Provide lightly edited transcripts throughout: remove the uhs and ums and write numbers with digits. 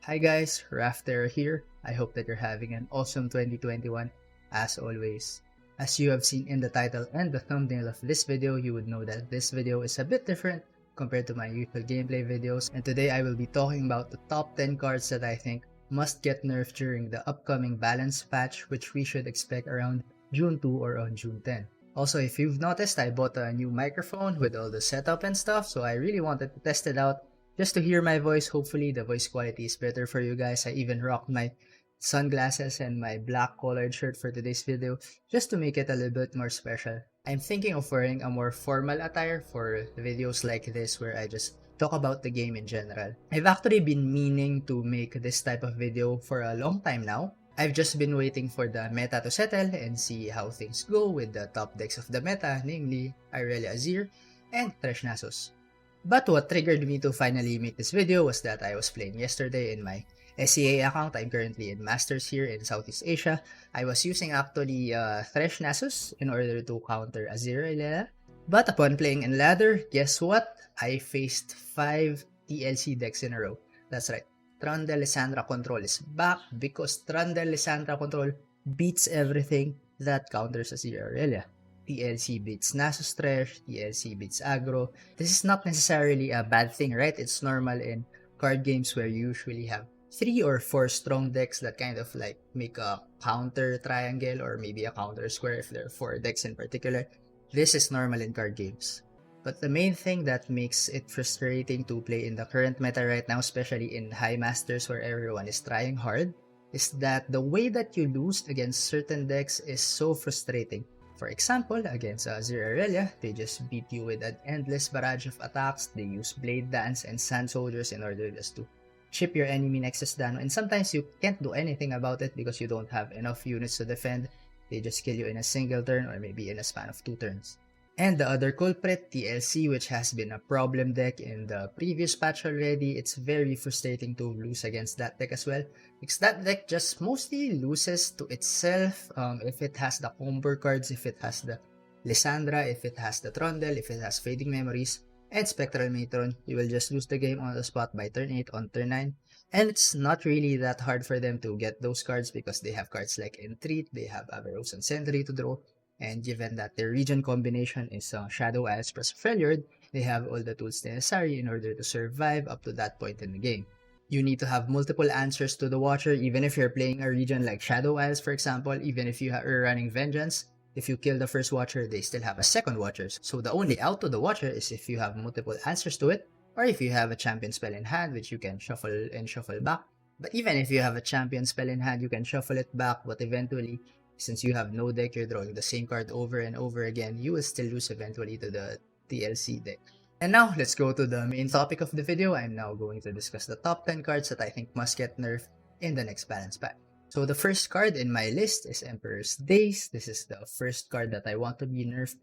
Hi guys, Raphterra here. I hope that you're having an awesome 2021 as always. As you have seen in the title and the thumbnail of this video, you would know that this video is a bit different compared to my usual gameplay videos, and today I will be talking about the top 10 cards that I think must get nerfed during the upcoming balance patch, which we should expect around June 2 or on June 10. Also, if you've noticed, I bought a new microphone with all the setup and stuff, so I really wanted to test it out just to hear my voice. Hopefully the voice quality is better for you guys. I even rocked my sunglasses and my black collared shirt for today's video just to make it a little bit more special. I'm thinking of wearing a more formal attire for videos like this where I just talk about the game in general. I've actually been meaning to make this type of video for a long time now. I've just been waiting for the meta to settle and see how things go with the top decks of the meta, namely Irelia Azir and Thresh Nasus. But what triggered me to finally make this video was that I was playing yesterday in my SEA account. I'm currently in Masters here in Southeast Asia. I was using actually Thresh Nasus in order to counter Azir Irelia. But upon playing in ladder, guess what? I faced 5 TLC decks in a row. That's right. Trundle Lissandra control is back because Trundle Lissandra control beats everything that counters Azir Irelia. TLC beats Nasus Thresh, TLC beats aggro. This is not necessarily a bad thing, right? It's normal in card games where you usually have 3 or 4 strong decks that kind of like make a counter triangle or maybe a counter square if there are 4 decks in particular. This is normal in card games. But the main thing that makes it frustrating to play in the current meta right now, especially in high masters where everyone is trying hard, is that the way that you lose against certain decks is so frustrating. For example, against Azir Irelia, they just beat you with an endless barrage of attacks. They use Blade Dance and Sand Soldiers in order just to chip your enemy Nexus down, and sometimes you can't do anything about it because you don't have enough units to defend. They just kill you in a single turn or maybe in a span of 2 turns. And the other culprit, TLC, which has been a problem deck in the previous patch already. It's very frustrating to lose against that deck as well, because that deck just mostly loses to itself if it has the combo cards, if it has the Lissandra, if it has the Trundle, if it has Fading Memories, and Spectral Matron. You will just lose the game on the spot by turn 8 on turn 9. And it's not really that hard for them to get those cards because they have cards like Entreat, they have Averroes and Sentry to draw. And given that their region combination is Shadow Isles plus Freljord, they have all the tools necessary in order to survive up to that point in the game. You need to have multiple answers to the Watcher, even if you're playing a region like Shadow Isles, for example. Even if you are running Vengeance, if you kill the first Watcher, they still have a second Watcher. So the only out to the Watcher is if you have multiple answers to it, or if you have a champion spell in hand, which you can shuffle and shuffle back. But even if you have a champion spell in hand, you can shuffle it back, but eventually, since you have no deck, you're drawing the same card over and over again, you will still lose eventually to the TLC deck. And now, let's go to the main topic of the video. I'm now going to discuss the top 10 cards that I think must get nerfed in the next balance pack. So the first card in my list is Emperor's Days. This is the first card that I want to be nerfed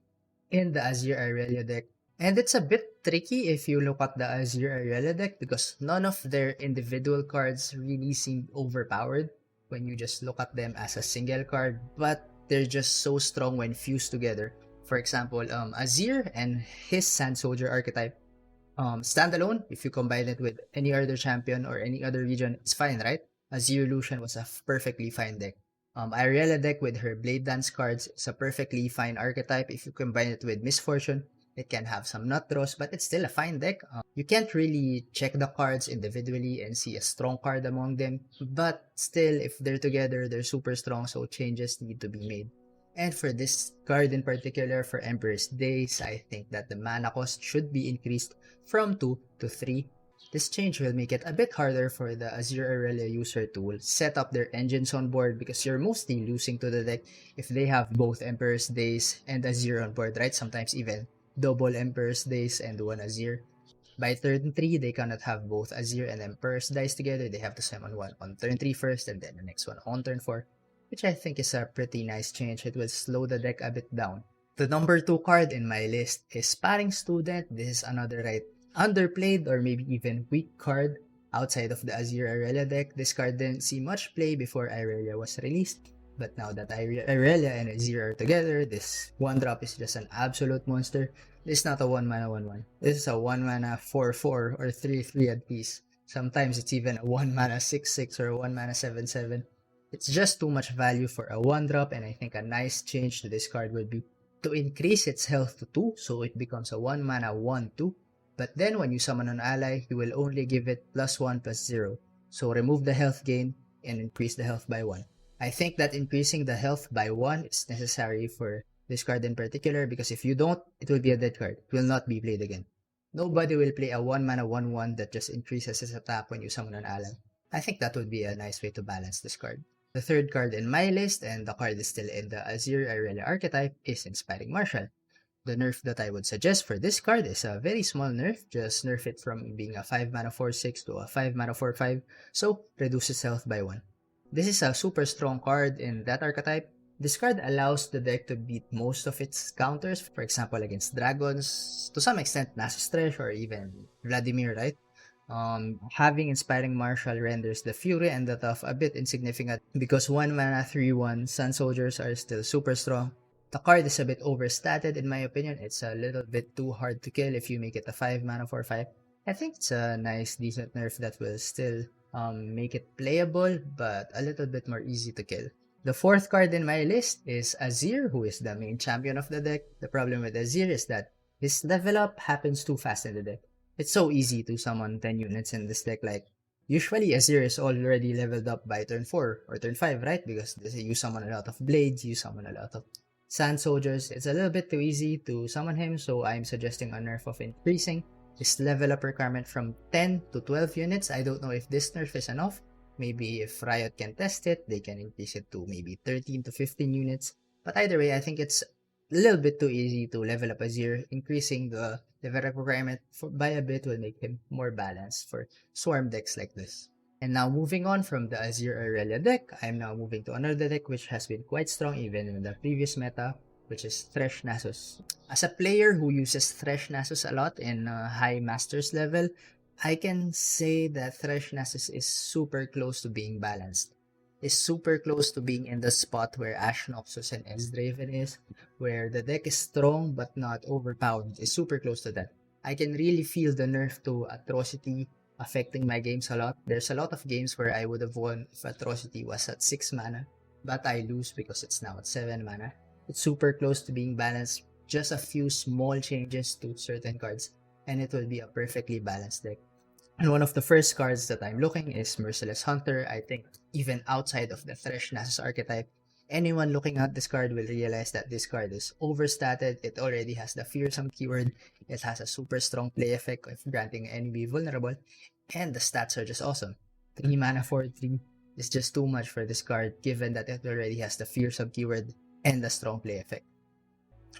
in the Azir Irelia deck. And it's a bit tricky if you look at the Azir Irelia deck because none of their individual cards really seem overpowered when you just look at them as a single card, but they're just so strong when fused together. For example, Azir and his Sand Soldier archetype standalone, if you combine it with any other champion or any other region, it's fine, right? Azir Lucian was a perfectly fine deck. Irelia deck with her Blade Dance cards is a perfectly fine archetype. If you combine it with Misfortune, it can have some nut draws, but it's still a fine deck. You can't really check the cards individually and see a strong card among them, but still, if they're together, they're super strong, so changes need to be made. And for this card in particular, for Emperor's Days, I think that the mana cost should be increased from 2 to 3. This change will make it a bit harder for the Azir Irelia user to set up their engines on board because you're mostly losing to the deck if they have both Emperor's Days and Azir on board, right? Sometimes even double Emperor's Days and one Azir. By turn 3, they cannot have both Azir and Emperor's Days together. They have to summon one on turn 3 first and then the next one on turn 4, which I think is a pretty nice change. It will slow the deck a bit down. The number 2 card in my list is Sparring Student. This is another underplayed or maybe even weak card outside of the Azir Irelia deck. This card didn't see much play before Irelia was released. But now that Irelia and Azir are together, this 1-drop is just an absolute monster. This is not a 1 mana 1/1. This is a 1 mana 4/4 or 3/3 at least. Sometimes it's even a 1 mana 6/6 or a 1 mana 7/7. It's just too much value for a 1-drop, and I think a nice change to this card would be to increase its health to 2, so it becomes a 1 mana 1/2. But then when you summon an ally, you will only give it +1/+0. So remove the health gain and increase the health by 1. I think that increasing the health by 1 is necessary for this card in particular, because if you don't, it will be a dead card. It will not be played again. Nobody will play a 1 mana 1/1 that just increases his attack when you summon an ally. I think that would be a nice way to balance this card. The third card in my list, and the card is still in the Azir Irelia archetype, is Inspiring Martial. The nerf that I would suggest for this card is a very small nerf. Just nerf it from being a 5 mana 4/6 to a 5 mana 4/5, so reduces health by 1. This is a super strong card in that archetype. This card allows the deck to beat most of its counters, for example against dragons, to some extent Nasus Thresh or even Vladimir, right? Having Inspiring Martial renders the Fury and the Tough a bit insignificant because 1 mana 3/1 Sun Soldiers are still super strong. The card is a bit overstated in my opinion. It's a little bit too hard to kill if you make it a 5 mana 4/5. I think it's a nice decent nerf that will still make it playable, but a little bit more easy to kill. The fourth card in my list is Azir, who is the main champion of the deck. The problem with Azir is that his level up happens too fast in the deck. It's so easy to summon 10 units in this deck. Like, usually Azir is already leveled up by turn 4 or turn 5, right? Because you summon a lot of blades, you summon a lot of sand soldiers. It's a little bit too easy to summon him, so I'm suggesting a nerf of increasing his level up requirement from 10 to 12 units. I don't know if this nerf is enough. Maybe if Riot can test it, they can increase it to maybe 13 to 15 units. But either way, I think it's a little bit too easy to level up Azir. Increasing the level up requirement by a bit will make him more balanced for swarm decks like this. And now moving on from the Azir Irelia deck, I'm now moving to another deck which has been quite strong even in the previous meta, which is Thresh Nasus. As a player who uses Thresh Nasus a lot in high Masters level, I can say that Thresh Nasus is super close to being balanced. Is super close to being in the spot where Ashe Noxus and Ezdraven is, where the deck is strong but not overpowered. Is super close to that. I can really feel the nerf to Atrocity affecting my games a lot. There's a lot of games where I would have won if Atrocity was at 6 mana, but I lose because it's now at 7 mana. It's super close to being balanced. Just a few small changes to certain cards, and it will be a perfectly balanced deck. And one of the first cards that I'm looking is Merciless Hunter. I think even outside of the Thresh Nasus archetype, anyone looking at this card will realize that this card is overstated. It already has the Fearsome keyword. It has a super strong play effect of granting enemy vulnerable, and the stats are just awesome. 3 mana 4/3 is just too much for this card given that it already has the Fearsome keyword and the strong play effect.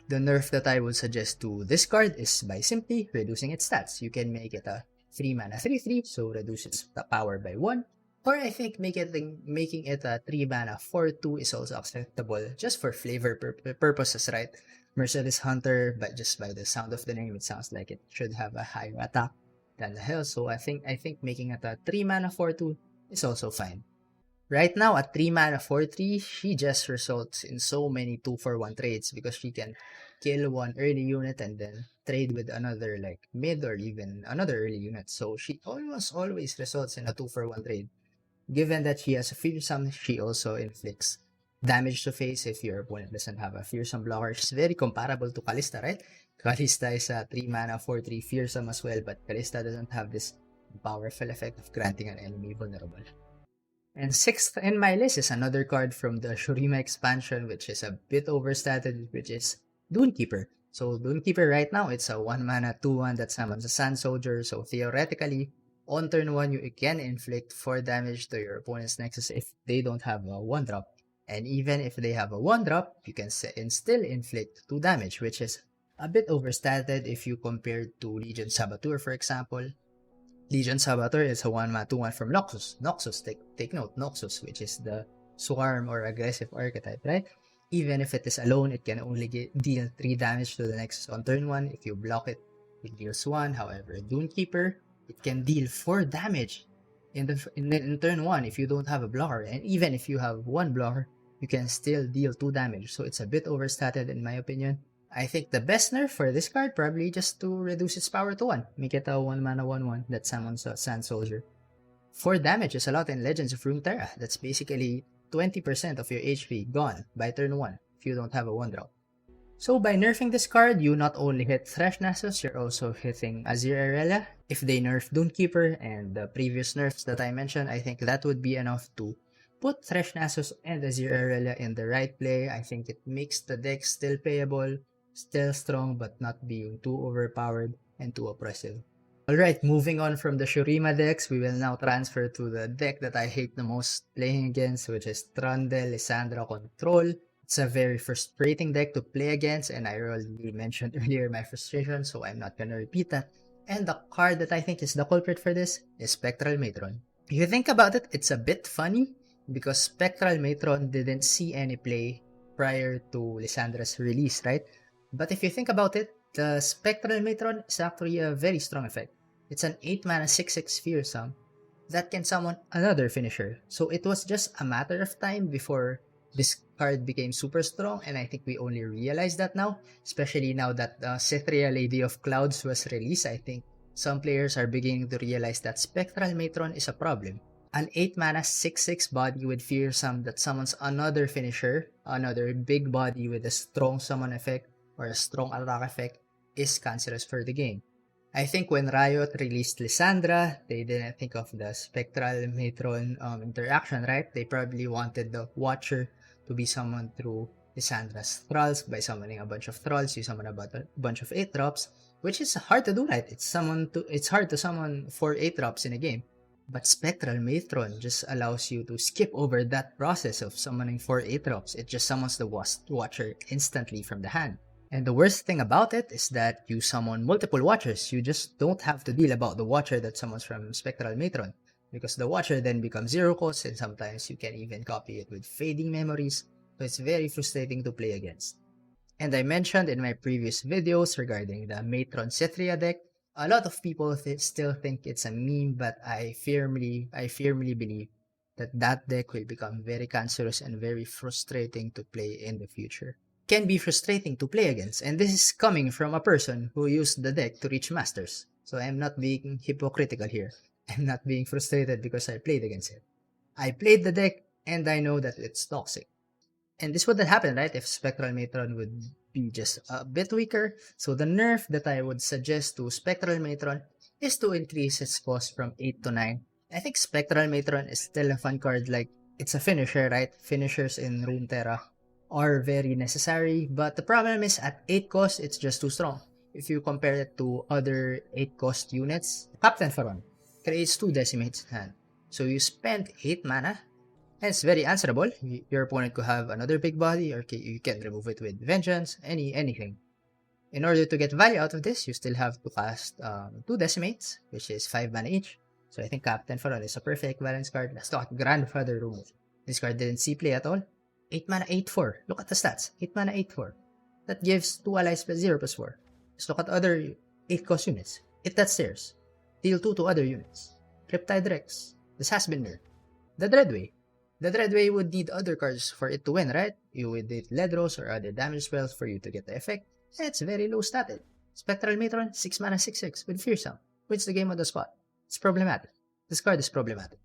The nerf that I would suggest to this card is by simply reducing its stats. You can make it a 3 mana 3/3, so reduces the power by 1. Or I think making it a 3 mana 4/2 is also acceptable just for flavor purposes, right? Merciless Hunter, but just by the sound of the name, it sounds like it should have a higher attack than the health. So I think making it a 3 mana 4/2 is also fine. Right now, at 3 mana 4/3, she just results in so many 2-for-1 trades because she can kill one early unit and then trade with another like mid or even another early unit. So she almost always results in a 2-for-1 trade. Given that she has a Fearsome, she also inflicts damage to face if your opponent doesn't have a Fearsome blocker. She's very comparable to Kalista, right? Kalista is a 3 mana 4/3 Fearsome as well, but Kalista doesn't have this powerful effect of granting an enemy vulnerable. And sixth in my list is another card from the Shurima expansion, which is a bit overstated, which is Dunekeeper. So Dunekeeper right now, it's a 1 mana 2/1 that summons a Sand Soldier. So theoretically, on turn 1, you can inflict 4 damage to your opponent's Nexus if they don't have a 1-drop. And even if they have a 1-drop, you can still inflict 2 damage, which is a bit overstated if you compare to Legion Saboteur, for example. Legion Saboteur is a 1 mana 2/1 from Noxus. Take note, Noxus, which is the swarm or aggressive archetype, right? Even if it is alone, it can only deal 3 damage to the Nexus on turn 1. If you block it, it deals 1. However, Dunekeeper, it can deal 4 damage in turn 1 if you don't have a blocker. And even if you have 1 blocker, you can still deal 2 damage. So it's a bit overstated in my opinion. I think the best nerf for this card probably just to reduce its power to 1. Make it a 1 mana 1/1 that summons a Sand Soldier. 4 damage is a lot in Legends of Runeterra. That's basically 20% of your HP gone by turn 1 if you don't have a 1-drop. So by nerfing this card, you not only hit Thresh Nasus, you're also hitting Azir Irelia. If they nerf Doomkeeper and the previous nerfs that I mentioned, I think that would be enough to put Thresh Nasus and Azir Irelia in the right play. I think it makes the deck still playable, still strong, but not being too overpowered and too oppressive. Alright, moving on from the Shurima decks, we will now transfer to the deck that I hate the most playing against, which is Trundle, Lissandra Control. It's a very frustrating deck to play against, and I already mentioned earlier my frustration, so I'm not gonna repeat that. And the card that I think is the culprit for this is Spectral Matron. If you think about it, it's a bit funny, because Spectral Matron didn't see any play prior to Lissandra's release, right? But if you think about it, the Spectral Matron is actually a very strong effect. It's an 8 mana 6/6 fearsome that can summon another finisher. So it was just a matter of time before this card became super strong, and I think we only realized that now, especially now that Cytherea Lady of Clouds was released. I think some players are beginning to realize that Spectral Matron is a problem. An 8 mana 6/6 body with fearsome that summons another finisher, another big body with a strong summon effect or a strong attack effect, is cancerous for the game. I think when Riot released Lissandra, they didn't think of the Spectral Matron interaction, right? They probably wanted the Watcher to be summoned through Lissandra's Thralls. By summoning a bunch of Thralls, you summon a bunch of 8-drops, which is hard to do, right? It's hard to summon 4 8-drops in a game. But Spectral Matron just allows you to skip over that process of summoning 4 8-drops. It just summons the Watcher instantly from the hand. And the worst thing about it is that you summon multiple Watchers. You just don't have to deal about the Watcher that summons from Spectral Matron, because the Watcher then becomes 0 cost, and sometimes you can even copy it with Fading Memories, so it's very frustrating to play against. And I mentioned in my previous videos regarding the Matron Cytherea deck, a lot of people still think it's a meme, but I firmly believe that that deck will become very cancerous and very frustrating to play in the future. Can be frustrating to play against, and this is coming from a person who used the deck to reach Masters. So I'm not being hypocritical here. I'm not being frustrated because I played against it. I played the deck and I know that it's toxic. And this wouldn't happen, right, if Spectral Matron would be just a bit weaker. So the nerf that I would suggest to Spectral Matron is to increase its cost from 8 to 9. I think Spectral Matron is still a fun card, like it's a finisher, right? Finishers in Runeterra are very necessary, but the problem is at 8 cost, it's just too strong. If you compare it to other 8 cost units, Captain Faron creates 2 decimates in hand. So you spend 8 mana, and it's very answerable. Your opponent could have another big body, or you can remove it with Vengeance, anything. In order to get value out of this, you still have to cast 2 decimates, which is 5 mana each. So I think Captain Faron is a perfect balance card. Let's talk Grandfather Remove. This card didn't see play at all. 8 mana 8/4. Look at the stats. 8 mana 8/4. That gives 2 allies plus 0/4. Let's look at other 8 cost units. Hit that stairs. Deal 2 to other units. Riptide Rex. This has been nerfed. The Dreadway. The Dreadway would need other cards for it to win, right? You would need Ledros or other damage spells for you to get the effect. And it's very low statted. Spectral Matron, 6 mana 6/6 with Fearsome. Wins the game on the spot. It's problematic. This card is problematic.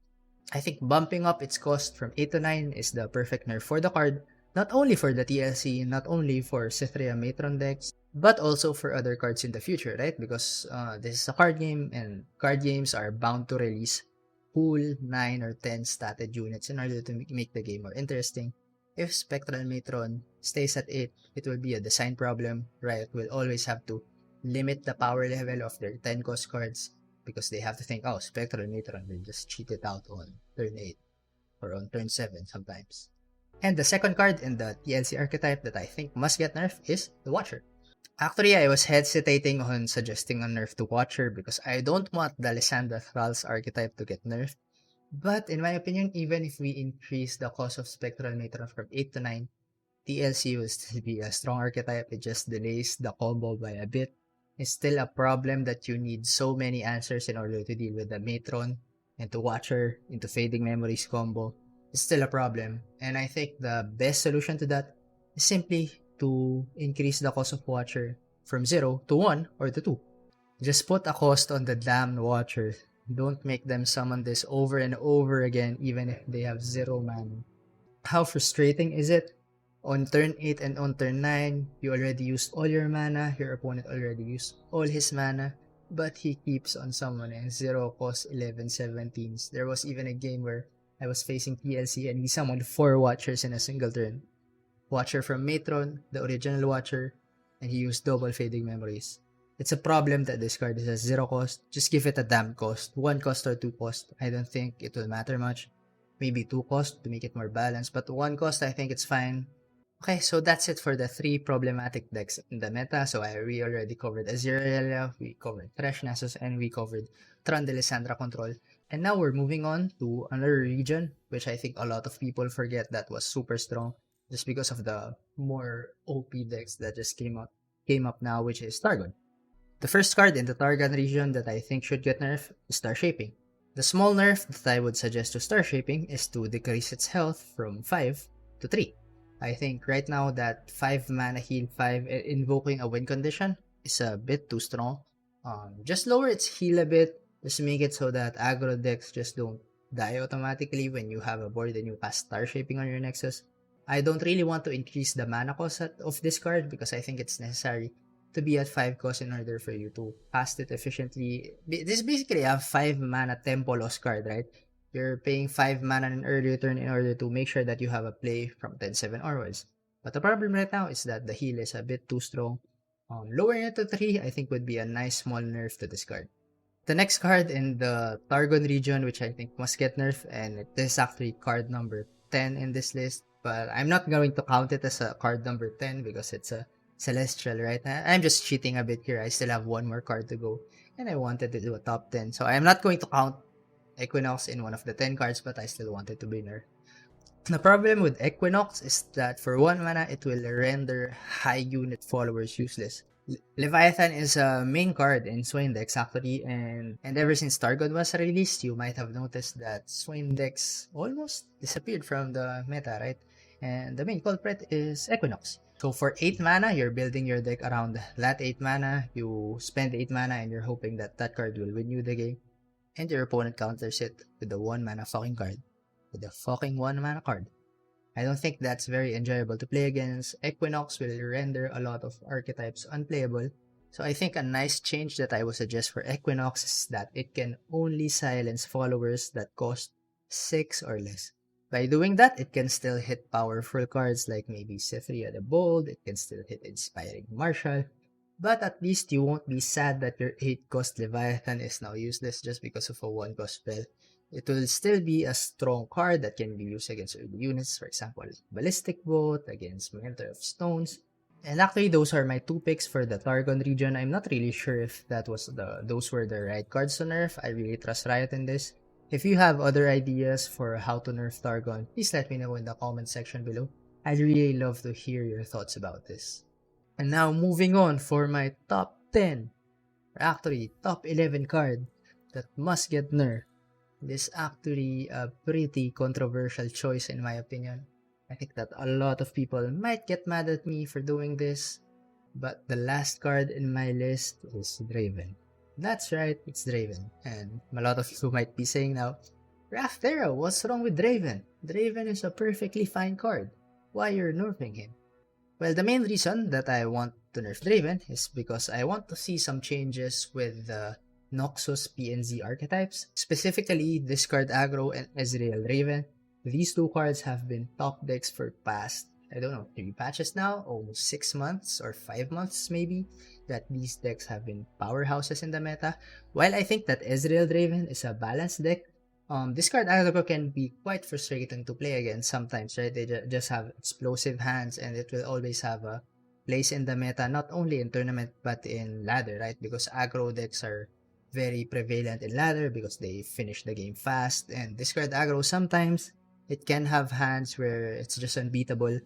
I think bumping up its cost from 8 to 9 is the perfect nerf for the card, not only for the TLC, not only for Cytherea Matron decks, but also for other cards in the future, right? Because this is a card game, and card games are bound to release cool 9 or 10 statted units in order to make the game more interesting. If Spectral Matron stays at 8, it will be a design problem. Riot will always have to limit the power level of their 10 cost cards, because they have to think, oh, Spectral Matron will just cheat it out on turn 8 or on turn 7 sometimes. And the second card in the TLC archetype that I think must get nerfed is the Watcher. Actually, I was hesitating on suggesting a nerf to Watcher because I don't want the Lissandra Thralls archetype to get nerfed. But in my opinion, even if we increase the cost of Spectral Matron from 8 to 9, TLC will still be a strong archetype. It just delays the combo by a bit. It's still a problem that you need so many answers in order to deal with the Matron and to Watcher into Fading Memories combo. It's still a problem, and I think the best solution to that is simply to increase the cost of Watcher from 0 to 1 or to 2. Just put a cost on the damn Watcher Don't make them summon this over and over again even if they have 0 mana. How frustrating is it? On turn 8 and on turn 9, you already used all your mana, your opponent already used all his mana, but he keeps on summoning 0 cost 11/17s. There was even a game where I was facing TLC and he summoned 4 Watchers in a single turn. Watcher from Matron, the original Watcher, and he used double Fading Memories. It's a problem that this card is a 0 cost. Just give it a damn cost. 1 cost or 2 cost. I don't think it will matter much. Maybe 2 cost to make it more balanced, but 1 cost I think it's fine. Okay, so that's it for the 3 problematic decks in the meta. So we already covered Azir Irelia, we covered Thresh Nasus, and we covered Trundle Lissandra control. And now we're moving on to another region, which I think a lot of people forget that was super strong, just because of the more OP decks that just came up now, which is Targon. The first card in the Targon region that I think should get nerfed is Star Shaping. The small nerf that I would suggest to Star Shaping is to decrease its health from 5 to 3. I think right now that 5 mana heal 5 invoking a win condition is a bit too strong. Just lower its heal a bit, just make it so that aggro decks just don't die automatically when you have a board and you cast Star Shaping on your Nexus. I don't really want to increase the mana cost of this card because I think it's necessary to be at 5 cost in order for you to cast it efficiently. This is basically a 5 mana tempo loss card, right? You're paying 5 mana in an early turn in order to make sure that you have a play from 10-7 onwards. But the problem right now is that the heal is a bit too strong. Lowering it to 3 I think would be a nice small nerf to this card. The next card in the Targon region, which I think must get nerfed, and it is actually card number 10 in this list, but I'm not going to count it as a card number 10 because it's a Celestial, right? I'm just cheating a bit here. I still have one more card to go, and I wanted to do a top 10, so I'm not going to count Equinox in one of the 10 cards, but I still wanted to be nerfed. The problem with Equinox is that for 1 mana, it will render high unit followers useless. Leviathan is a main card in Swain decks actually, and ever since Targon was released, you might have noticed that Swain decks almost disappeared from the meta, right? And the main culprit is Equinox. So for 8 mana, you're building your deck around that 8 mana, you spend 8 mana and you're hoping that that card will win you the game, and your opponent counters it with the 1 mana fucking card. With the fucking 1 mana card. I don't think that's very enjoyable to play against. Equinox will render a lot of archetypes unplayable. So I think a nice change that I would suggest for Equinox is that it can only silence followers that cost 6 or less. By doing that, it can still hit powerful cards like maybe Cytheria the Bold, it can still hit Inspiring Marshal, but at least you won't be sad that your 8 cost Leviathan is now useless just because of a 1 cost spell. It will still be a strong card that can be used against early units, for example, Ballistic Bolt, against Mentor of Stones. And actually, those are my 2 picks for the Targon region. I'm not really sure if those were the right cards to nerf. I really trust Riot in this. If you have other ideas for how to nerf Targon, please let me know in the comment section below. I'd really love to hear your thoughts about this. And now moving on for my top 10, or actually top 11 card that must get nerfed. This is actually a pretty controversial choice in my opinion. I think that a lot of people might get mad at me for doing this, but the last card in my list is Draven. That's right, it's Draven. And a lot of you might be saying now, Raphterra, what's wrong with Draven? Draven is a perfectly fine card. Why you're nerfing him? Well, the main reason that I want to nerf Draven is because I want to see some changes with the Noxus PNZ archetypes, specifically Discard Aggro and Ezreal Raven. These 2 cards have been top decks for past, I don't know, 3 patches now, almost 6 months or 5 months maybe, that these decks have been powerhouses in the meta. While I think that Ezreal Raven is a balanced deck, Discard Aggro can be quite frustrating to play against sometimes, right? They just have explosive hands and it will always have a place in the meta, not only in tournament but in ladder, right? Because aggro decks are very prevalent in ladder because they finish the game fast, and Discard Aggro sometimes it can have hands where it's just unbeatable.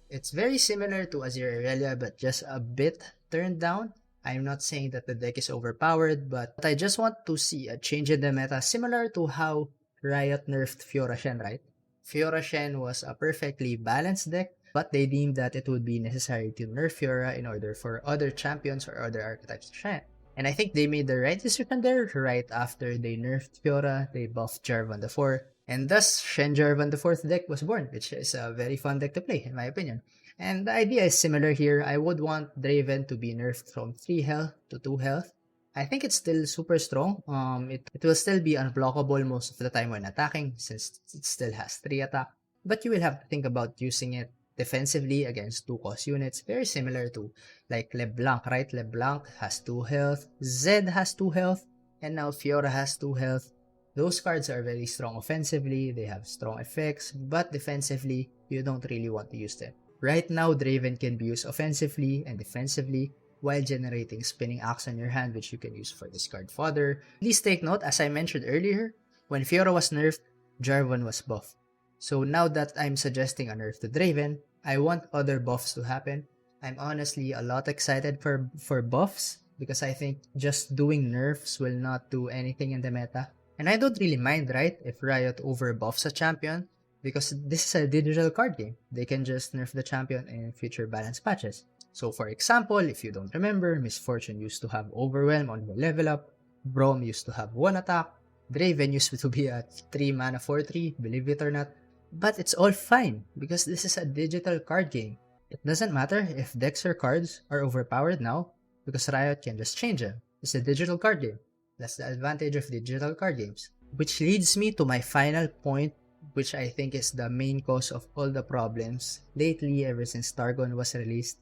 It's very similar to Azir Irelia but just a bit turned down. I'm not saying that the deck is overpowered, but I just want to see a change in the meta similar to how Riot nerfed Fiora Shen, right? Fiora Shen was a perfectly balanced deck, but they deemed that it would be necessary to nerf Fiora in order for other champions or other archetypes to shine. And I think they made the right decision there. Right after they nerfed Fiora, they buffed Jarvan the 4, and thus Shen Jarvan the 4th deck was born, which is a very fun deck to play, in my opinion. And the idea is similar here. I would want Draven to be nerfed from 3 health to 2 health. I think it's still super strong. It will still be unblockable most of the time when attacking, since it still has 3 attack. But you will have to think about using it defensively against 2 cost units, very similar to like LeBlanc, right? LeBlanc has 2 health, Zed has 2 health, and now Fiora has 2 health. Those cards are very strong offensively, they have strong effects, but defensively, you don't really want to use them. Right now, Draven can be used offensively and defensively while generating Spinning Axe on your hand, which you can use for discard fodder. Please take note, as I mentioned earlier, when Fiora was nerfed, Jarvan was buffed. So now that I'm suggesting a nerf to Draven, I want other buffs to happen. I'm honestly a lot excited for buffs because I think just doing nerfs will not do anything in the meta. And I don't really mind, right, if Riot over buffs a champion because this is a digital card game. They can just nerf the champion in future balance patches. So for example, if you don't remember, Miss Fortune used to have Overwhelm on her level up, Braum used to have 1 attack, Draven used to be a 3 mana 4/3, believe it or not. But it's all fine because this is a digital card game. It doesn't matter if decks or cards are overpowered now because Riot can just change them. It's a digital card game. That's the advantage of digital card games. Which leads me to my final point, which I think is the main cause of all the problems lately ever since Targon was released,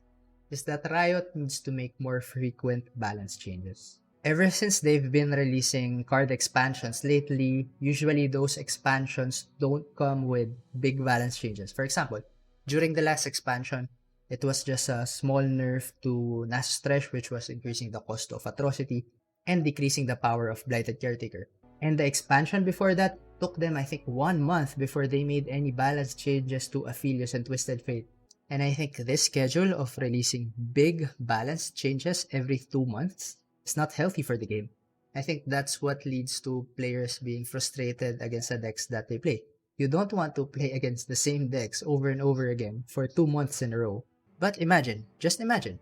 is that Riot needs to make more frequent balance changes. Ever since they've been releasing card expansions lately, usually those expansions don't come with big balance changes. For example, during the last expansion, it was just a small nerf to Nasus Thresh, which was increasing the cost of Atrocity and decreasing the power of Blighted Caretaker. And the expansion before that took them, I think, 1 month before they made any balance changes to Aphelios and Twisted Fate. And I think this schedule of releasing big balance changes every 2 months is not healthy for the game. I think that's what leads to players being frustrated against the decks that they play. You don't want to play against the same decks over and over again for 2 months in a row. But imagine, just imagine,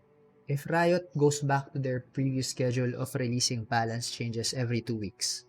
if Riot goes back to their previous schedule of releasing balance changes every 2 weeks.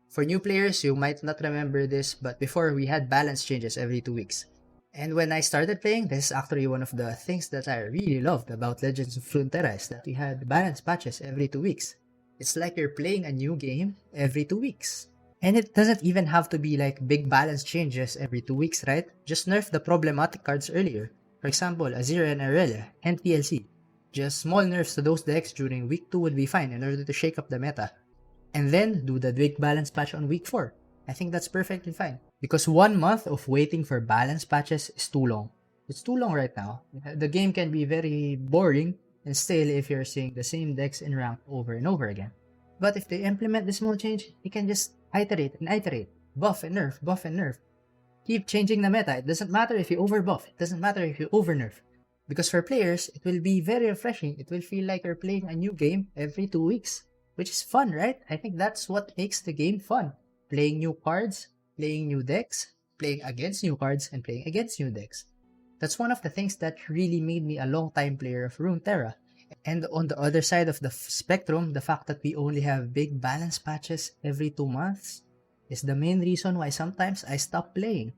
For new players, you might not remember this, but before we had balance changes every 2 weeks. And when I started playing, this is actually one of the things that I really loved about Legends of Runeterra is that we had balance patches every 2 weeks. It's like you're playing a new game every 2 weeks. And it doesn't even have to be like big balance changes every 2 weeks, right? Just nerf the problematic cards earlier. For example, Azir and Irelia and TLC. Just small nerfs to those decks during week 2 would be fine in order to shake up the meta. And then do the big balance patch on week 4. I think that's perfectly fine. Because 1 month of waiting for balance patches is too long. It's too long right now. The game can be very boring and stale if you're seeing the same decks in rank over and over again. But if they implement this small change, you can just iterate and iterate. Buff and nerf, buff and nerf. Keep changing the meta. It doesn't matter if you overbuff. It doesn't matter if you overnerf. Because for players, it will be very refreshing. It will feel like you're playing a new game every 2 weeks. Which is fun, right? I think that's what makes the game fun. Playing new cards, playing new decks, playing against new cards, and playing against new decks. That's one of the things that really made me a long-time player of Runeterra. And on the other side of the spectrum, the fact that we only have big balance patches every 2 months is the main reason why sometimes I stop playing.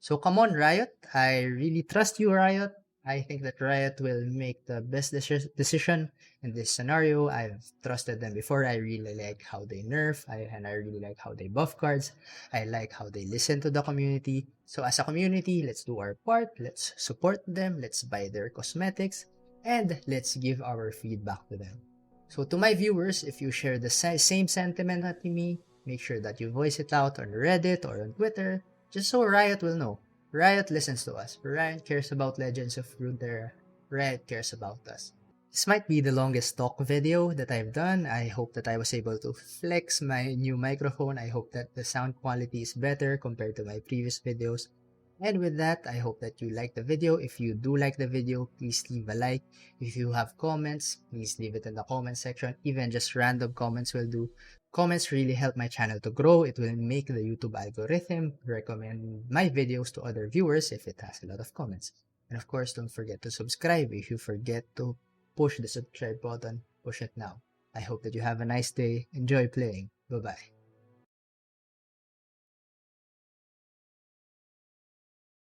So come on, Riot. I really trust you, Riot. I think that Riot will make the best decision in this scenario. I've trusted them before. I really like how they nerf, and I really like how they buff cards. I like how they listen to the community. So as a community, let's do our part. Let's support them. Let's buy their cosmetics. And let's give our feedback to them. So to my viewers, if you share the same sentiment as me, make sure that you voice it out on Reddit or on Twitter, just so Riot will know. Riot listens to us. Riot cares about Legends of Runeterra. Riot cares about us. This might be the longest talk video that I've done. I hope that I was able to flex my new microphone. I hope that the sound quality is better compared to my previous videos. And with that, I hope that you like the video. If you do like the video, please leave a like. If you have comments, please leave it in the comment section. Even just random comments will do. Comments really help my channel to grow. It will make the YouTube algorithm recommend my videos to other viewers if it has a lot of comments. And of course, don't forget to subscribe. If you forget to push the subscribe button, push it now. I hope that you have a nice day. Enjoy playing. Bye-bye.